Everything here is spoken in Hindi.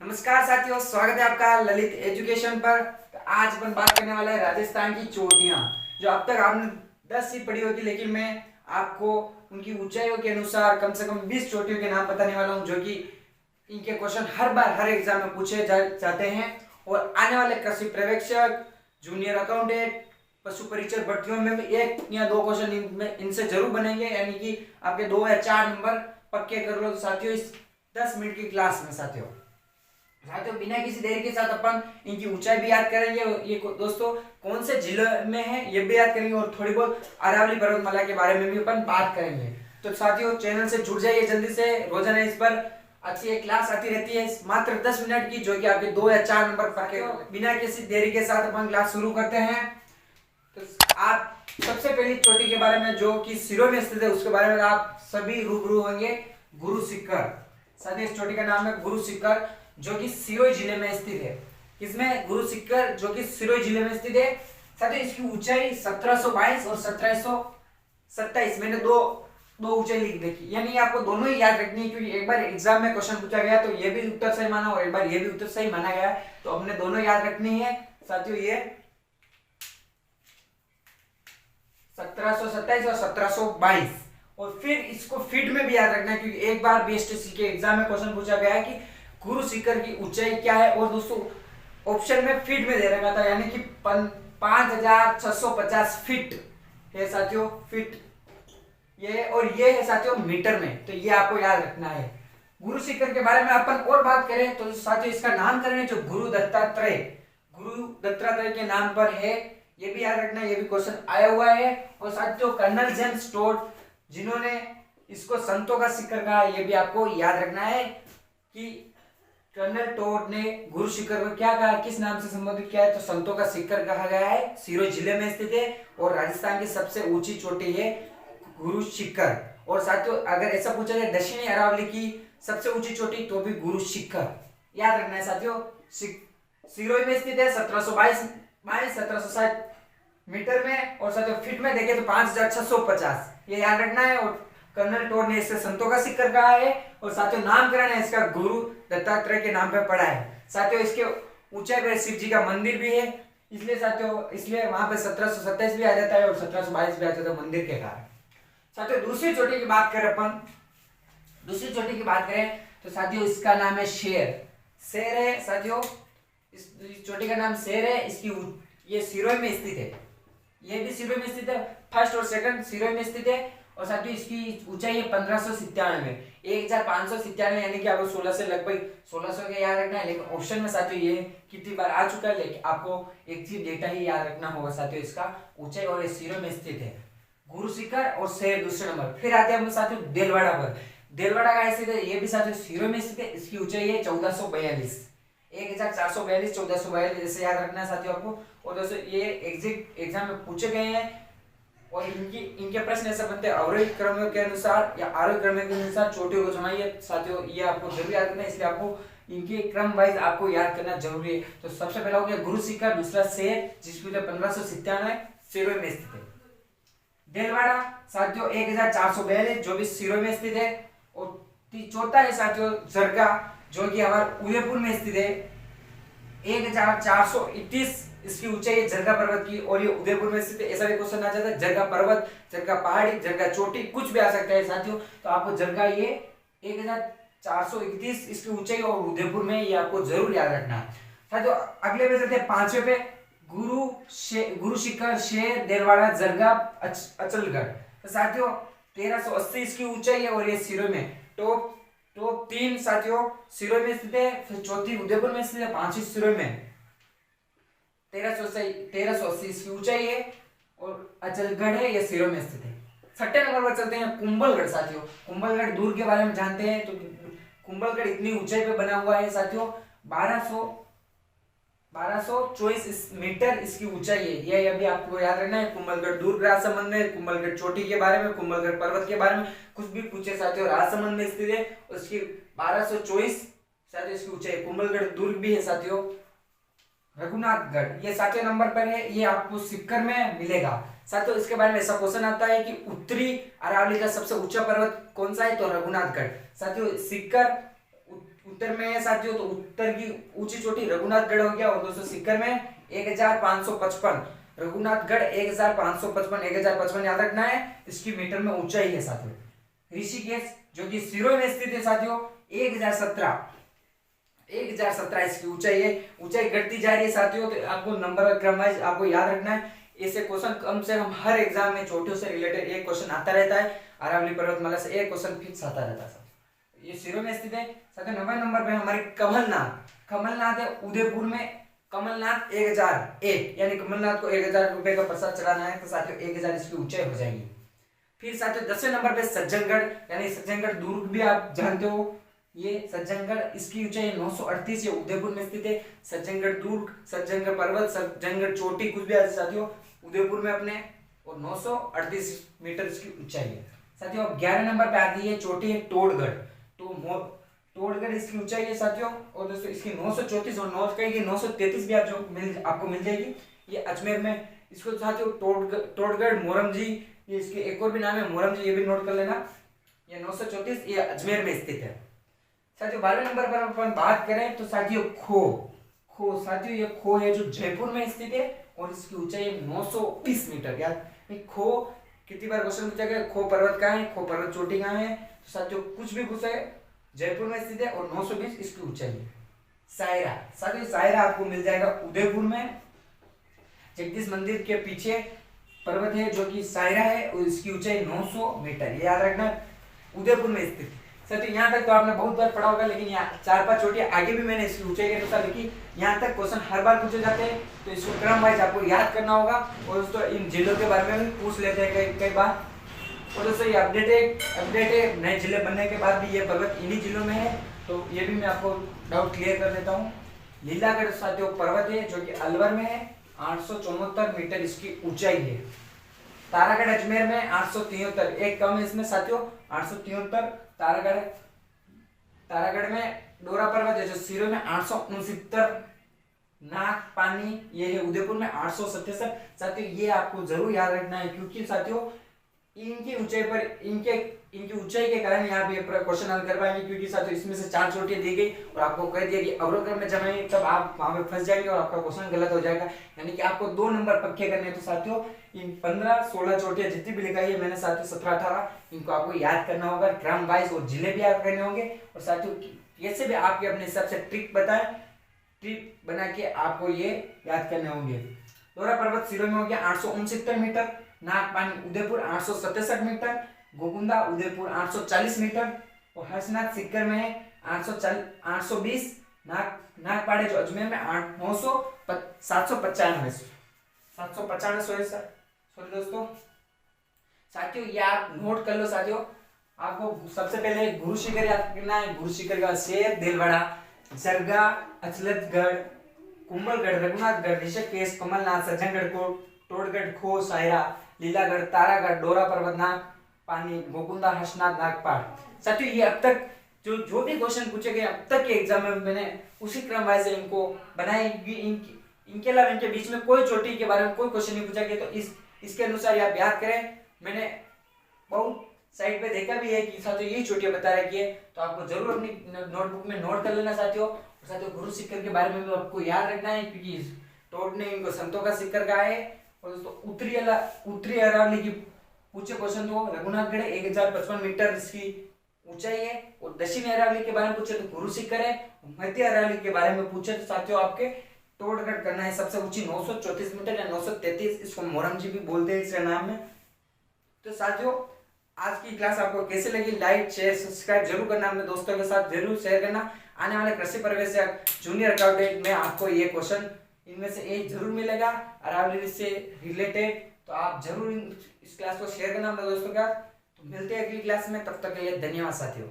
नमस्कार साथियों, स्वागत है आपका ललित एजुकेशन पर। तो आज अपन बात करने वाले हैं राजस्थान की चोटियां, जो अब तक आपने 10 ही पढ़ी होगी, लेकिन मैं आपको उनकी ऊंचाइयों के अनुसार कम से कम 20 चोटियों के नाम बताने वाला हूं, जो कि इनके क्वेश्चन हर बार हर एग्जाम में पूछे जाते हैं। और आने वाले कृषि पर्यवेक्षक, जूनियर अकाउंटेंट, पशु परिचर भर्तियों में भी 1 या 2 क्वेश्चन इनसे जरूर बनेंगे, यानी कि आपके 2 या 4 नंबर पक्के कर लो साथियों इस 10 मिनट की क्लास में। साथियों बिना किसी देरी के साथ अपन इनकी ऊंचाई भी याद करेंगे, ये दोस्तों कौन से जिले में है ये भी याद करेंगे, और थोड़ी बहुत अरावली पर्वतमाला के बारे में भी अपन बात करेंगे। तो साथियों चैनल से जुड़ जाइए जल्दी से, रोजाना इस पर अच्छी एक क्लास आती रहती है मात्र 10 मिनट की, जो कि आपके 2 या 4 नंबर पक्के। बिना किसी देरी के साथ अपन क्लास शुरू करते हैं। तो आप सबसे पहली चोटी के बारे में, जो कि सिरों में स्थित है, उसके बारे में आप सभी रूबरू होंगे। गुरु शिखर। साथियों इस चोटी का नाम है गुरु शिखर, जो कि सिरोही जिले में स्थित है। किसमें? गुरु शिखर, जो कि सिरोही जिले में स्थित है। साथियों इसकी ऊंचाई 1722 और 1727, मैंने दो ऊंचाई लिख देखी, यानी आपको दोनों ही याद रखनी है, क्योंकि एक बार एग्जाम में क्वेश्चन पूछा गया तो ये भी उत्तर सही माना और एक बार ये भी उत्तर सही माना गया, तो हमने दोनों याद रखनी है। साथियों ये 1727 और 1722, और फिर इसको फीट में भी याद रखना है, क्योंकि एक बार बीएसटीसी के एग्जाम में क्वेश्चन पूछा गया है कि गुरु शिखर की ऊंचाई क्या है, और दोस्तों ऑप्शन में फीट में दे रखा था, यानी कि 5650 फीट है साथियों, फीट ये, और ये है साथियों मीटर में, तो ये आपको याद रखना है। गुरु शिखर के बारे में अपन और बात करें तो साथियों इसका नामकरण है जो गुरु दत्तात्रेय के नाम पर है, ये भी याद रखना है, ये भी क्वेश्चन आया हुआ है। और साथियों कर्नल जेम्स टोड, जिन्होंने इसको संतों का शिखर कहा, ये भी आपको याद रखना है कि कर्नल टोड ने गुरु शिखर को क्या कहा, किस नाम से संबोधित किया है, तो संतों का शिखर कहा गया है। सिरोही जिले में स्थित है और राजस्थान की सबसे ऊंची चोटी है गुरु शिखर। और साथियों अगर ऐसा पूछा जाए दक्षिणी अरावली की सबसे ऊंची चोटी, तो भी गुरु शिखर याद रखना है साथियों। सिरोही में स्थित है, 1722-1760 मीटर में, और साथियों फीट में देखें तो 5650, ये याद रखना है। और कर्नल टोड ने इसे संतों का शिखर कहा है, और साथियों नामकरण है इसका गुरु दत्तात्रेय के नाम पर पड़ा है। साथियों इसके ऊंचाई पर शिव जी का मंदिर भी है, इसलिए साथियों इसलिए वहां पे 1727 भी आ जाता है और 1722 भी आ जाता है मंदिर के कारण। साथियों दूसरी चोटी की बात करें तो साथियों इसका नाम है शेर है साथियों, इस चोटी का नाम शेर है। इसकी ये सिरोही में स्थित है, ये भी सिरोही में स्थित है, फर्स्ट और सेकंड सिरोही में स्थित है। और साथियों इसकी ऊंचाई है 1597 में, 1597, यानी कि आपको 16 से लगभग 1600 के याद रखना है। लेकिन ऑप्शन में साथियों ये कितनी बार आ चुका है, लेकिन आपको एक चीज डेटा ही याद रखना होगा साथियों, इसका ऊंचाई और ये सिरोही में स्थित है गुरु शिखर और शेर दूसरे नंबर। फिर आते हैं हम साथियों देलवाड़ा पर। देलवाड़ा का स्थित है, ये भी साथियों सिरोही में स्थित है। इसकी ऊंचाई है 1442, 1442, 1442 ऐसे याद रखना है साथियों आपको। और दोस्तों ये एग्जिट एग्जाम में पूछे गए हैं, और इनके प्रश्न ऐसे बनते हैं अवरोही क्रम के अनुसार या आरोही क्रम के अनुसार चोटियों को चुनाइए साथियों, ये आपको जरूर याद करना है, इसलिए आपको इनके क्रम वाइज आपको याद करना जरूरी है। तो सबसे पहला हो गया गुरु शिखर, दूसरा शेर जिसकी 1597 सिरोही में स्थित है। देलवाड़ा साथियों 1442, जो भी सिरोही में स्थित है। और चौथा है साथियों जरगा, जो कि हमारे उदयपुर में स्थित है, 1431 इसकी ऊंचाई है जरगा पर्वत की, और ये उदयपुर में स्थित है। ऐसा भी क्वेश्चन आ जाता है जरगा पर्वत, जरगा पहाड़ी, जरगा चोटी, कुछ भी आ सकता है साथियों। तो आपको जरगा ये 1431 इसकी ऊंचाई और उदयपुर में, ये आपको जरूर याद रखना है साथियों। अगले पे चलते हैं 5वें पे, गुरु शिखर, शेर, देलवाड़ा, जरगा, अचलगढ़। तो साथियों 1380 इसकी ऊंचाई है, और ये सिरोही में टॉप 3 साथियों सिरोही में स्थित है, फिर चौथी उदयपुर में स्थित है, 5वीं सिरोही में 1380 इसकी ऊंचाई है, और अचलगढ़ है, ये सिरोही में स्थित है। 6ठे नंबर पर चलते हैं कुंभलगढ़ साथियों। कुंभलगढ़ दुर्ग के बारे में जानते हैं, तो कुंभलगढ़ इतनी ऊंचाई पे बना हुआ है साथियों, 1224 मीटर इसकी ऊंचाई है, ये अभी आपको याद रखना है। कुंभलगढ़ दुर्ग राजसमंद में, कुंभलगढ़ चोटी के बारे में, कुंभलगढ़ पर्वत के बारे में कुछ भी पूछे साथियों, राजसमंद में स्थित है, उसकी 1224 साथियों इसकी ऊंचाई। कुंभलगढ़ दुर्ग भी है साथियों। रघुनाथगढ़ ये 7वें नंबर पर है, ये आपको सिक्कर में मिलेगा साथियों। इसके बारे में ऐसा क्वेश्चन आता है कि उत्तरी अरावली का सबसे ऊंचा पर्वत कौन सा है, तो रघुनाथगढ़ साथियों। सिक्कर उत्तर में है साथियों, तो उत्तर की ऊंची चोटी रघुनाथगढ़ हो गया। और दोस्तों सीकर में 1555, रघुनाथगढ़ 1555, 1055 याद रखना है, इसकी मीटर में ऊंचाई है साथियों। ऋषिकेश जो कि सिरोही में स्थित है साथियों, 1017 इसकी ऊंचाई है। ऊंचाई घटती जा रही है साथियों, तो आपको नंबर क्रम वाइज आपको याद रखना है। ऐसे क्वेश्चन कम से कम हर एग्जाम में चोटियों से रिलेटेड एक क्वेश्चन आता रहता है। अरावली पर्वतमाला से एक क्वेश्चन फिक्स आता रहता है। ये सिरोही में स्थित है साथियों। 9वें नंबर पे हमारे कमलनाथ है उदयपुर में। कमलनाथ 1001, यानी कमलनाथ को 1000 रुपए का प्रसाद चढ़ाना है, तो साथियों 1000 इसकी ऊंचाई हो जाएगी। फिर साथियों 10वें नंबर पे सज्जनगढ़, यानी सज्जनगढ़ दुर्ग भी आप जानते हो। ये सज्जनगढ़, इसकी ऊंचाई 938, ये उदयपुर में स्थित है। सज्जनगढ़ दुर्ग, सज्जनगढ़ पर्वत, सज्जनगढ़ चोटी कुछ भी आते साथियों उदयपुर में अपने, और 938 मीटर इसकी ऊंचाई है साथियों। अब 11 नंबर पे आती है चोटी है टोडगढ़। तो टोडगढ़ इसकी ऊंचाई है साथियों, और दोस्तों इसकी 934 और 933 भी आपको मिल जाएगी। ये अजमेर में इसको साथियों टोडगढ़ मोरमजी, ये इसके एक और भी नाम है मोरमजी, ये भी नोट कर लेना। ये 934 ये अजमेर में स्थित है साथियों। 12वें नंबर पर अपन बात करें तो साथियों खो साथियों, ये खो है जो जयपुर में स्थित है, और इसकी ऊंचाई है 920 मीटर। यार खो कितनी बार क्वेश्चन पूछा गया, खो पर्वत कहाँ है, खो पर्वत चोटी कहाँ है, तो साथियों कुछ भी पूछा है, जयपुर में स्थित है और 920 इसकी ऊंचाई है। सायरा साथियों, सायरा आपको मिल जाएगा उदयपुर में। जगदीश मंदिर के पीछे पर्वत है जो कि सायरा है, और इसकी ऊंचाई 900 मीटर, ये याद रखना, उदयपुर में स्थित। साथियों यहाँ तक तो आपने बहुत बार पढ़ा होगा, लेकिन यहाँ 4-5 चोटियां आगे भी मैंने इसकी ऊंचाई के अनुसार लिखी। यहाँ तक क्वेश्चन हर बार पूछे जाते हैं, तो इसको क्रम वाइज आपको याद करना होगा। और दोस्तों इन जिलों के बारे में भी पूछ लेते हैं कई बार। और दोस्तों ये अपडेट है, नए जिले बनने के बाद भी ये पर्वत इन्हीं जिलों में है, तो ये भी मैं आपको डाउट क्लियर कर देता हूँ। लीलागढ़ साथियों पर्वत है जो कि अलवर में है, 874 मीटर इसकी ऊंचाई है। तारागढ़ अजमेर में 873, एक कम है इसमें साथियों, 873। तारागढ़ में डोरा पर्वत है जो सिरोही में 869। नाग पानी ये है उदयपुर में 877। साथियों ये आपको जरूर याद रखना है, क्योंकि साथियों इनकी ऊंचाई पर इनकी ऊंचाई के कारण यहाँ पे क्वेश्चन हल कर पाएंगे, क्योंकि साथियों इसमें से 4 चोटियां दी गई और आपको कह दिया कि अवरोधक्रम में जमाएंगे, तब आप वहां पे फंस जाएंगे और आपका क्वेश्चन गलत हो जाएगा। यानी कि आपको 2 नंबर पक्के करने हैं। तो साथियों इन 15-16 चोटियां जितनी भी लिखाई है मैंने साथियों 17-18, इनको आपको याद करना होगा क्रम वाइज, और जिले भी याद करने होंगे। और साथियों कैसे भी आपके अपने हिसाब से ट्रिक बना के आपको ये याद करने होंगे। डोरा पर्वत सिरोही में हो गया 869 metre. Nagpani Udaipur 867 metre. Gokunda Udaipur 840 metre. और हर्षनाथ सीकर में है 820। नागपाड़े जो अजमेर में 795 सॉरी दोस्तों। साथियों ये आप नोट कर लो साथियों। आपको सबसे पहले गुरु शिखर याद करना है। गुरु शिखर का शेर, दिलवाड़ा, जरगा, अचलतगढ़, कुंभलगढ़, रघुनाथगढ़, ऋषिकेश, कमलनाथ, सज्जनगढ़, टोडगढ़, खो, सायरा, लीलागढ़, तारागढ़, डोरा पर्वत, नागपानी, गोकुंदा, हर्षनाथ, नागपाड़। साथियों ये अब तक जो भी क्वेश्चन पूछे गए अब तक के एग्जाम में मैंने उसी क्रम वाइज इनको बनाए। इनके अलावा इनके बीच में कोई चोटी के बारे में कोई क्वेश्चन नहीं पूछा गया, तो इसके अनुसार आप याद करें। मैंने बहुत साइड पे देखा भी है कि साथियों यही चोटियां बता रखी है, तो आपको जरूर अपनी नोटबुक में नोट कर लेना साथियों। और साथियों गुरु शिखर के बारे में भी आपको याद रखना है, क्योंकि टोड ने इनको संतों का शिखर कहा है। और दोस्तों उत्तरी अरावली की पूछे क्वेश्चन तो रघुनाथगढ़ 1055 मीटर इसकी ऊंचाई है। और दक्षिणी अरावली के बारे में पूछे तो गुरु शिखर है। मध्य अरावली के बारे में पूछे तो साथियों आपके टोडगढ़ करना है सबसे ऊंची 934 मीटर या 933, इसको मोरमजी भी बोलते हैं इसके नाम में। तो साथियों आज की क्लास आपको कैसे लगी, लाइक शेयर सब्सक्राइब जरूर करना, अपने दोस्तों के साथ जरूर शेयर करना। आने वाले कृषि प्रवेश जूनियर अकाउंटेंट में आपको ये क्वेश्चन इनमें से एक जरूर मिलेगा अरावली से रिलेटेड, तो आप जरूर इस क्लास को शेयर करना अपने दोस्तों के साथ। तो मिलते हैं अगली क्लास में, तब तक के लिए धन्यवाद साथियों।